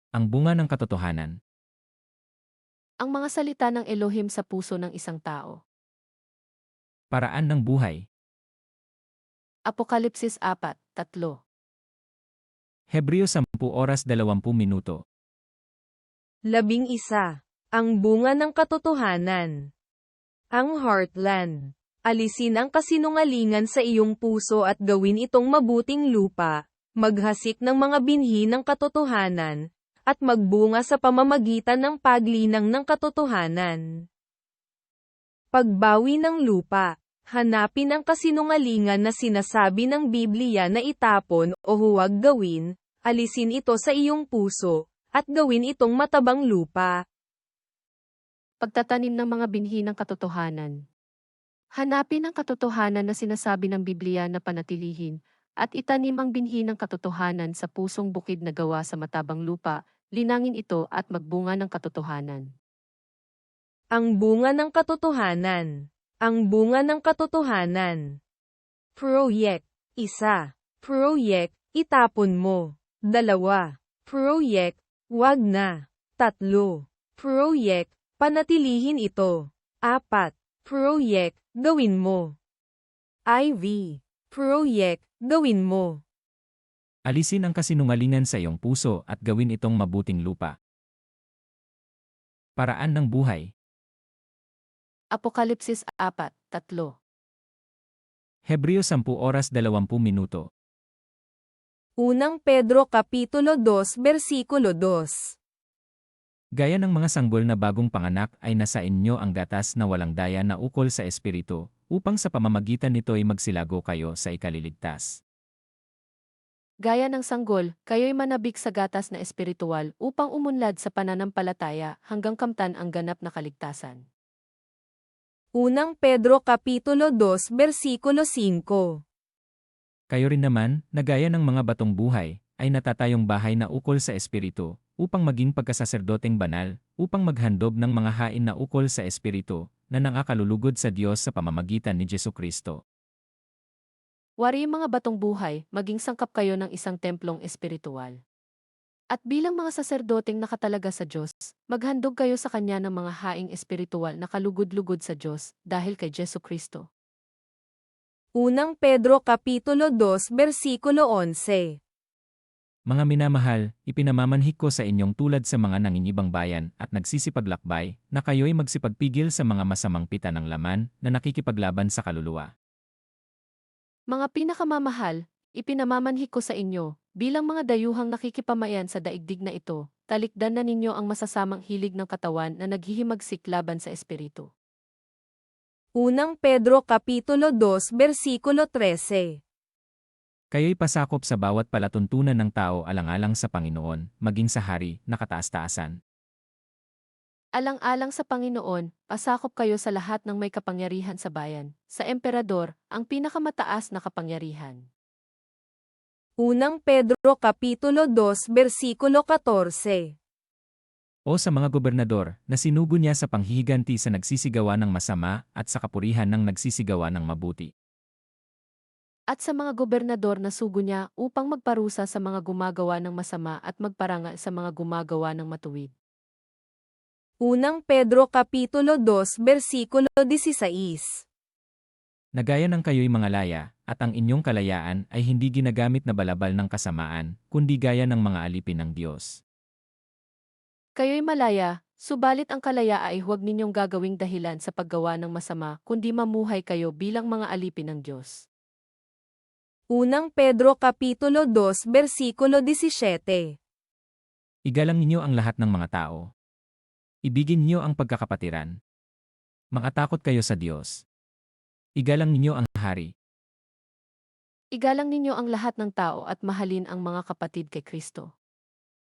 Ang bunga ng katotohanan. Ang mga salita ng Elohim sa puso ng isang tao. Paraan ng buhay. Apokalipsis 4:3. Hebreo 10:20. 11. Ang bunga ng katotohanan. Ang heartland. Alisin ang kasinungalingan sa iyong puso at gawin itong mabuting lupa, maghasik ng mga binhi ng katotohanan, at magbunga sa pamamagitan ng paglinang ng katotohanan. Pagbawi ng lupa. Hanapin ang kasinungalingan na sinasabi ng Biblia na itapon o huwag gawin, alisin ito sa iyong puso, at gawin itong matabang lupa. Pagtatanim ng mga binhi ng katotohanan. Hanapin ang katotohanan na sinasabi ng Biblia na panatilihin, at itanim ang binhi ng katotohanan sa pusong bukid na gawa sa matabang lupa, linangin ito at magbunga ng katotohanan. Ang bunga ng katotohanan. Ang bunga ng katotohanan. Proyek. 1. Proyek, itapon mo. 2. Proyek, wag na. 3. Proyek, panatilihin ito. 4. Proyek, gawin mo. IV. Proyek, gawin mo. Alisin ang kasinungalingan sa iyong puso at gawin itong mabuting lupa. Paraan ng buhay. Apokalipsis 4:3. Hebreo 10:20. Unang Pedro Kapitulo 2 Versikulo 2. Gaya ng mga sanggol na bagong panganak ay nasa inyo ang gatas na walang daya na ukol sa espiritu, upang sa pamamagitan nito ay magsilago kayo sa ikaliligtas. Gaya ng sanggol, kayo'y manabik sa gatas na espiritual upang umunlad sa pananampalataya hanggang kamtan ang ganap na kaligtasan. Unang Pedro Kapitulo 2 Versikulo 5. Kayo rin naman, na gaya ng mga batong buhay, ay natatayong bahay na ukol sa espiritu, upang maging pagkasaserdoteng banal, upang maghandog ng mga hain na ukol sa espiritu, na nangakalulugod sa Diyos sa pamamagitan ni Jesucristo. Wari mga batong buhay, maging sangkap kayo ng isang templong espiritual. At bilang mga saserdoteng nakatalaga sa Diyos, maghandog kayo sa Kanya ng mga haing espiritual na kalugod-lugod sa Diyos dahil kay Jesucristo. Unang Pedro Kapitulo 2 Versikulo 11. Mga minamahal, ipinamamanhik ko sa inyong tulad sa mga nangingibang bayan at nagsisipaglakbay, na kayo'y magsipagpigil sa mga masamang pita ng laman na nakikipaglaban sa kaluluwa. Mga pinakamamahal, ipinamamanhik ko sa inyo, bilang mga dayuhang nakikipamayan sa daigdig na ito, talikdan na ninyo ang masasamang hilig ng katawan na naghihimagsik laban sa espiritu. Unang Pedro Kapitulo 2 Versikulo 13. Kayo'y pasakop sa bawat palatuntunan ng tao alang-alang sa Panginoon, maging sa hari na kataas-taasan. Alang-alang sa Panginoon, pasakop kayo sa lahat ng may kapangyarihan sa bayan, sa emperador, ang pinakamataas na kapangyarihan. Unang Pedro Kapitulo 2 Versikulo 14. O sa mga gobernador, na sinugo niya sa panghihiganti sa nagsisigawa ng masama at sa kapurihan ng nagsisigawa ng mabuti. At sa mga gobernador na sugo niya upang magparusa sa mga gumagawa ng masama at magparangal sa mga gumagawa ng matuwid. Unang Pedro Kapitulo 2 Versikulo 16. Nagaya ng kayo'y mga laya, at ang inyong kalayaan ay hindi ginagamit na balabal ng kasamaan, kundi gaya ng mga alipin ng Diyos. Kayo'y malaya, subalit ang kalaya ay huwag ninyong gagawing dahilan sa paggawa ng masama, kundi mamuhay kayo bilang mga alipin ng Diyos. Unang Pedro Kapitulo 2 Versikulo 17. Igalang ninyo ang lahat ng mga tao. Ibigin niyo ang pagkakapatiran. Makatakot kayo sa Diyos. Igalang ninyo ang hari. Igalang ninyo ang lahat ng tao at mahalin ang mga kapatid kay Kristo.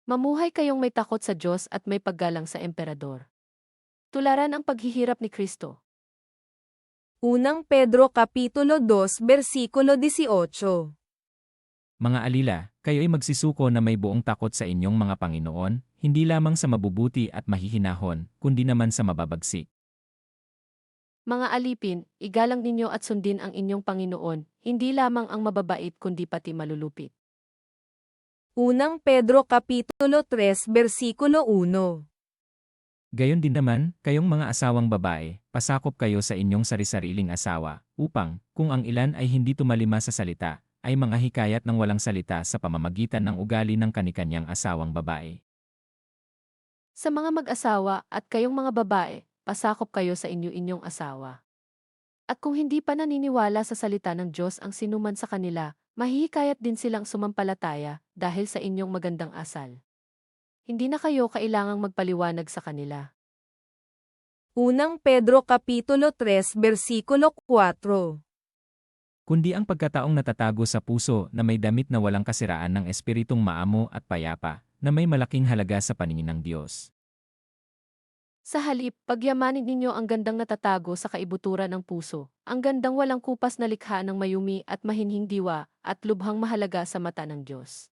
Mamuhay kayong may takot sa Diyos at may paggalang sa emperador. Tularan ang paghihirap ni Kristo. Unang Pedro Kapitulo 2 Versikulo 18. Mga alila, kayo'y magsisuko na may buong takot sa inyong mga Panginoon, hindi lamang sa mabubuti at mahihinahon, kundi naman sa mababagsik. Mga alipin, igalang ninyo at sundin ang inyong Panginoon, hindi lamang ang mababait kundi pati malulupit. Unang Pedro Kapitulo 3 Versikulo 1. Gayon din naman, kayong mga asawang babae, pasakop kayo sa inyong sari-sariling asawa, upang, kung ang ilan ay hindi tumalima sa salita, ay mga hikayat ng walang salita sa pamamagitan ng ugali ng kanikanyang asawang babae. Sa mga mag-asawa at kayong mga babae, pasakop kayo sa inyo-inyong asawa. At kung hindi pa naniniwala sa salita ng Diyos ang sinuman sa kanila, mahihikayat din silang sumampalataya dahil sa inyong magandang asal. Hindi na kayo kailangang magpaliwanag sa kanila. Unang Pedro Kapitulo 3 Versikulo 4. Kundi ang pagkataong natatago sa puso na may damit na walang kasiraan ng espiritong maamo at payapa, na may malaking halaga sa paningin ng Diyos. Sa halip, pagyamanin ninyo ang gandang natatago sa kaibuturan ng puso, ang gandang walang kupas na likha ng mayumi at mahinhing diwa at lubhang mahalaga sa mata ng Diyos.